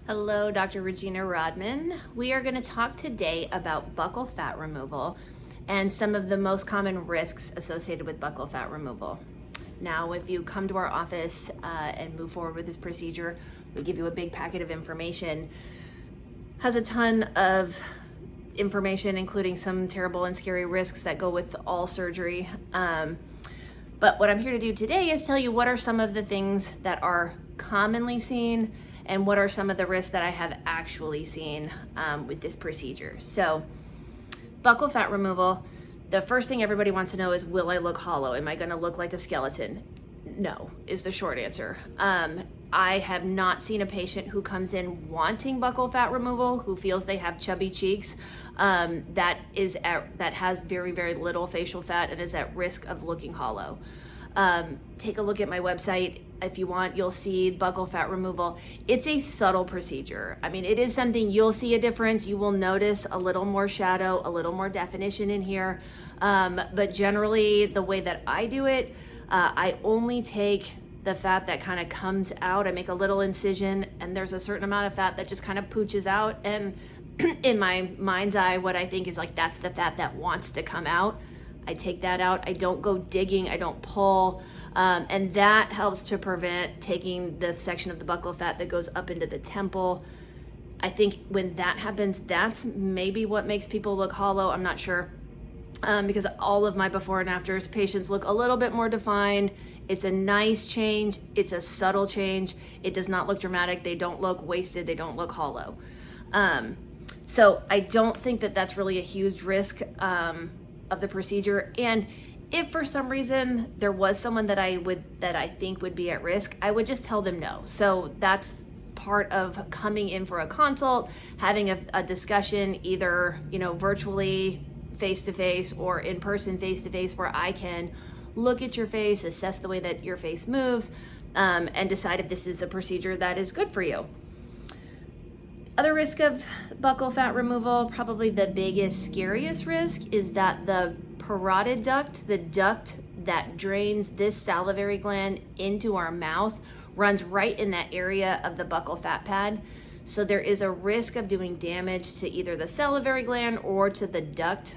Hello, Dr. Regina Rodman. We are going to talk today about buccal fat removal and some of the most common risks associated with buccal fat removal. Now, if you come to our office and move forward with this procedure, we give you a big packet of information. Has a ton of information, including some terrible and scary risks that go with all surgery. But what I'm here to do today is tell you what are some of the things that are commonly seen and what are some of the risks that I have actually seen with this procedure. So, buccal fat removal, the first thing everybody wants to know is, will I look hollow? Am I gonna look like a skeleton? No, is the short answer. I have not seen a patient who comes in wanting buccal fat removal who feels they have chubby cheeks that has very, very little facial fat and is at risk of looking hollow. Take a look at my website. If you want, you'll see buccal fat removal. It's a subtle procedure. I mean, it is something you'll see a difference. You will notice a little more shadow, a little more definition in here. But generally, the way that I do it, I only take the fat that kind of comes out. I make a little incision, and there's a certain amount of fat that just kind of pooches out. And in my mind's eye, what I think is like, that's the fat that wants to come out. I take that out. I don't go digging. I don't pull. And that helps to prevent taking the section of the buccal fat that goes up into the temple. I think when that happens, that's maybe what makes people look hollow. I'm not sure. Because all of my before and afters, patients look a little bit more defined. It's a nice change. It's a subtle change. It does not look dramatic. They don't look wasted. They don't look hollow. So I don't think that that's really a huge risk of the procedure. And if for some reason there was someone that I think would be at risk, I would just tell them no. So that's part of coming in for a consult, having a discussion, either virtually face-to-face or in person face-to-face, where I can look at your face, assess the way that your face moves, and decide if this is the procedure that is good for you. Other risk of buccal fat removal, probably the biggest, scariest risk, is that the parotid duct, the duct that drains this salivary gland into our mouth, runs right in that area of the buccal fat pad. So there is a risk of doing damage to either the salivary gland or to the duct.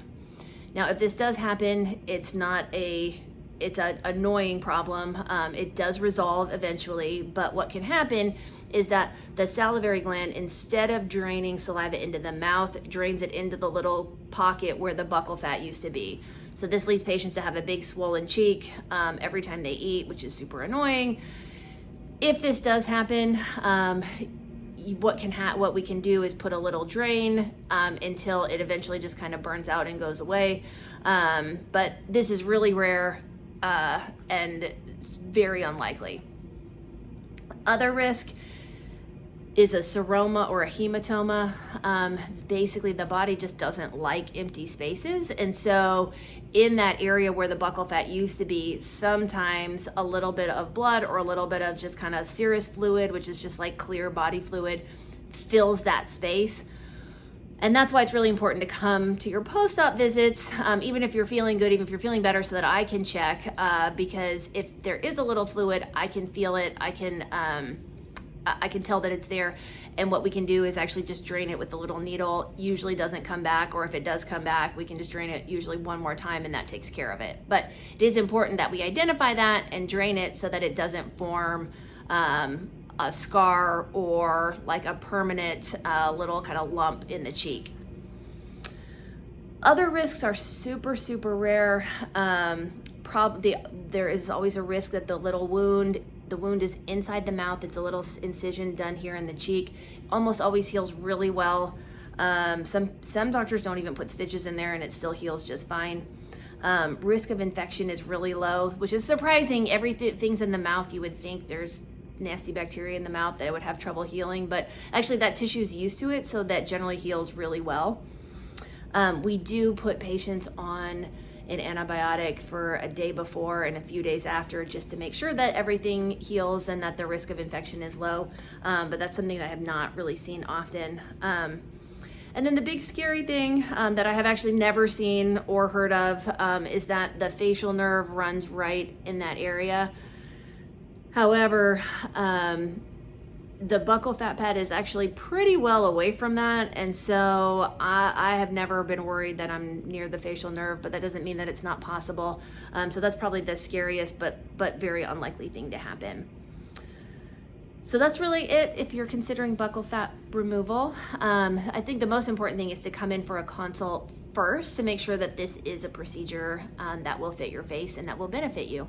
Now, if this does happen, it's an annoying problem. It does resolve eventually, but what can happen is that the salivary gland, instead of draining saliva into the mouth, drains it into the little pocket where the buccal fat used to be. So this leads patients to have a big swollen cheek every time they eat, which is super annoying. If this does happen, what we can do is put a little drain until it eventually just kind of burns out and goes away. But this is really rare and it's very unlikely. Other risk is a seroma or a hematoma. Basically, the body just doesn't like empty spaces. And so in that area where the buccal fat used to be, sometimes a little bit of blood or a little bit of just kind of serous fluid, which is just like clear body fluid, fills that space. And that's why it's really important to come to your post-op visits, even if you're feeling good, even if you're feeling better, so that I can check, because if there is a little fluid, I can feel it, I can tell that it's there, and what we can do is actually just drain it with a little needle. Usually doesn't come back, or if it does come back, we can just drain it usually one more time and that takes care of it. But it is important that we identify that and drain it so that it doesn't form a scar or like a permanent little kind of lump in the cheek. Other risks are super, super rare. There is always a risk that the wound is inside the mouth. It's a little incision done here in the cheek. Almost always heals really well. Some doctors don't even put stitches in there and it still heals just fine. Risk of infection is really low, which is surprising. Everything's in the mouth. You would think there's nasty bacteria in the mouth that it would have trouble healing, but actually that tissue is used to it, so that generally heals really well. We do put patients on an antibiotic for a day before and a few days after, just to make sure that everything heals and that the risk of infection is low, but that's something that I have not really seen often. And then the big scary thing that I have actually never seen or heard of is that the facial nerve runs right in that area. However, The buccal fat pad is actually pretty well away from that, and so I have never been worried that I'm near the facial nerve, but that doesn't mean that it's not possible. So that's probably the scariest but very unlikely thing to happen. So that's really it if you're considering buccal fat removal. I think the most important thing is to come in for a consult first to make sure that this is a procedure that will fit your face and that will benefit you.